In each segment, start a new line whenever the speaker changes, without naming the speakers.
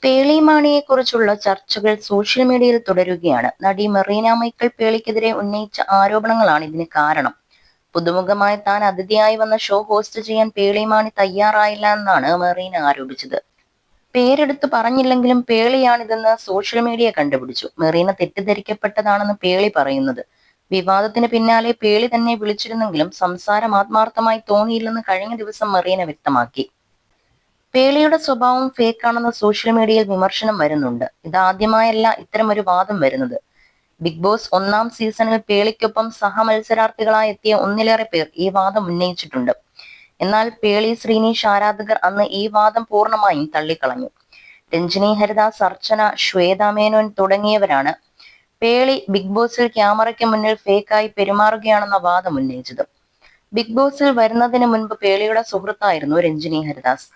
പേളി മാണിയെക്കുറിച്ചുള്ള ചർച്ചകൾ സോഷ്യൽ മീഡിയയിൽ തുടരുകയാണ്. നടി മെറീന മൈക്കൽ പേളിക്കെതിരെ ഉന്നയിച്ച ആരോപണങ്ങളാണ് ഇതിന് കാരണം. പുതുമുഖമായി താൻ അതിഥിയായി വന്ന ഷോ ഹോസ്റ്റ് ചെയ്യാൻ പേളി മാണി തയ്യാറായില്ല എന്നാണ് മെറീന ആരോപിച്ചത്. പേരെടുത്ത് പറഞ്ഞില്ലെങ്കിലും പേളിയാണിതെന്ന് സോഷ്യൽ മീഡിയ കണ്ടുപിടിച്ചു. മെറീന തെറ്റിദ്ധരിക്കപ്പെട്ടതാണെന്ന് പേളി പറയുന്നത്. വിവാദത്തിന് പിന്നാലെ പേളി തന്നെ വിളിച്ചിരുന്നെങ്കിലും സംസാരം ആത്മാർത്ഥമായി തോന്നിയില്ലെന്ന് കഴിഞ്ഞ ദിവസം മെറീന വ്യക്തമാക്കി. പേളിയുടെ സ്വഭാവം ഫേക്കാണെന്ന് സോഷ്യൽ മീഡിയയിൽ വിമർശനം വരുന്നുണ്ട്. ഇതാദ്യമായല്ല ഇത്തരമൊരു വാദം വരുന്നത്. ബിഗ് ബോസ് 1-ാം സീസണിൽ പേളിക്കൊപ്പം സഹമത്സരാർത്ഥികളായി എത്തിയ ഒന്നിലേറെ പേർ ഈ വാദം ഉന്നയിച്ചിട്ടുണ്ട്. എന്നാൽ പേളി ശ്രീനീഷ് ആരാധകർ അന്ന് ഈ വാദം പൂർണ്ണമായും തള്ളിക്കളഞ്ഞു. രഞ്ജിനി ഹരിദാസ്, അർച്ചന, ശ്വേത മേനോൻ തുടങ്ങിയവരാണ് പേളി ബിഗ് ബോസിൽ ക്യാമറയ്ക്ക് മുന്നിൽ ഫേക്കായി പെരുമാറുകയാണെന്ന വാദം ഉന്നയിച്ചത്. ബിഗ് ബോസിൽ വരുന്നതിന് മുൻപ് പേളിയുടെ സുഹൃത്തായിരുന്നു രഞ്ജിനി ഹരിദാസ്.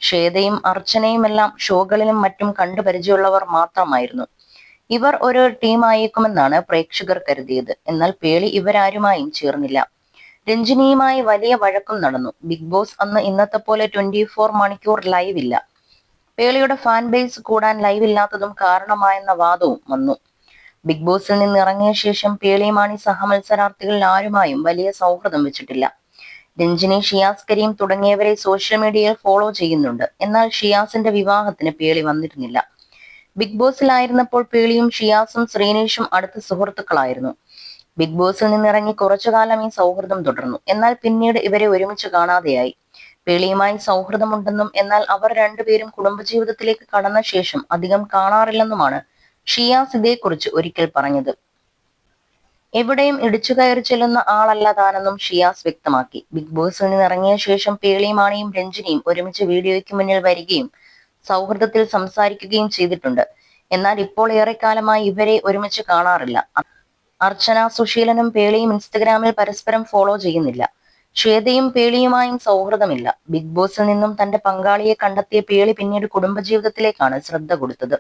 ശ്വേതയും അർച്ചനയുമെല്ലാം ഷോകളിലും മറ്റും കണ്ടു പരിചയമുള്ളവർ മാത്രമായിരുന്നു. ഇവർ ഒരു ടീമായേക്കുമെന്നാണ് പ്രേക്ഷകർ കരുതിയത്. എന്നാൽ പേളി ഇവരാരുമായും ചേർന്നില്ല. രഞ്ജിനിയുമായി വലിയ വഴക്കും നടന്നു. ബിഗ് ബോസ് അന്ന് ഇന്നത്തെ പോലെ 24 മണിക്കൂർ ലൈവ് ഇല്ല. പേളിയുടെ ഫാൻ ബേസ് കൂടാൻ ലൈവ് ഇല്ലാത്തതും കാരണമായെന്ന വാദവും വന്നു. ബിഗ് ബോസിൽ നിന്ന് ഇറങ്ങിയ ശേഷം പേളി മാണി സഹമത്സരാർത്ഥികളിൽ ആരുമായും വലിയ സൗഹൃദം വെച്ചിട്ടില്ല. രഞ്ജിനി, ഷിയാസ് കരീം തുടങ്ങിയവരെ സോഷ്യൽ മീഡിയയിൽ ഫോളോ ചെയ്യുന്നുണ്ട്. എന്നാൽ ഷിയാസിന്റെ വിവാഹത്തിന് പേളി വന്നിരുന്നില്ല. ബിഗ് ബോസിലായിരുന്നപ്പോൾ പേളിയും ഷിയാസും ശ്രീനീഷും അടുത്ത സുഹൃത്തുക്കളായിരുന്നു. ബിഗ് ബോസിൽ നിന്നിറങ്ങി കുറച്ചുകാലം ഈ സൗഹൃദം തുടർന്നു. എന്നാൽ പിന്നീട് ഇവരെ ഒരുമിച്ച് കാണാതെയായി. പേളിയുമായി സൗഹൃദമുണ്ടെന്നും എന്നാൽ അവർ രണ്ടുപേരും കുടുംബജീവിതത്തിലേക്ക് കടന്ന ശേഷം അധികം കാണാറില്ലെന്നുമാണ് ഷിയാസ് ഇതേക്കുറിച്ച് ഒരിക്കൽ പറഞ്ഞത്. എവിടെയും ഇടിച്ചു കയറി ചെല്ലുന്ന ആളല്ല താനെന്നും ഷിയാസ് വ്യക്തമാക്കി. ബിഗ് ബോസിൽ നിന്നിറങ്ങിയ ശേഷം പേളി മാണിയും രഞ്ജിനിയും ഒരുമിച്ച് വീഡിയോയ്ക്ക് മുന്നിൽ വരികയും സൗഹൃദത്തിൽ സംസാരിക്കുകയും ചെയ്തിട്ടുണ്ട്. എന്നാൽ ഇപ്പോൾ ഏറെക്കാലമായി ഇവരെ ഒരുമിച്ച് കാണാറില്ല. അർച്ചന, സുശീലനും പേളിയും ഇൻസ്റ്റഗ്രാമിൽ പരസ്പരം ഫോളോ ചെയ്യുന്നില്ല. ശ്വേതയും പേളിയുമായും സൗഹൃദമില്ല. ബിഗ് ബോസിൽ നിന്നും തന്റെ പങ്കാളിയെ കണ്ടെത്തിയ പേളി പിന്നീട് കുടുംബജീവിതത്തിലേക്കാണ് ശ്രദ്ധ കൊടുത്തത്.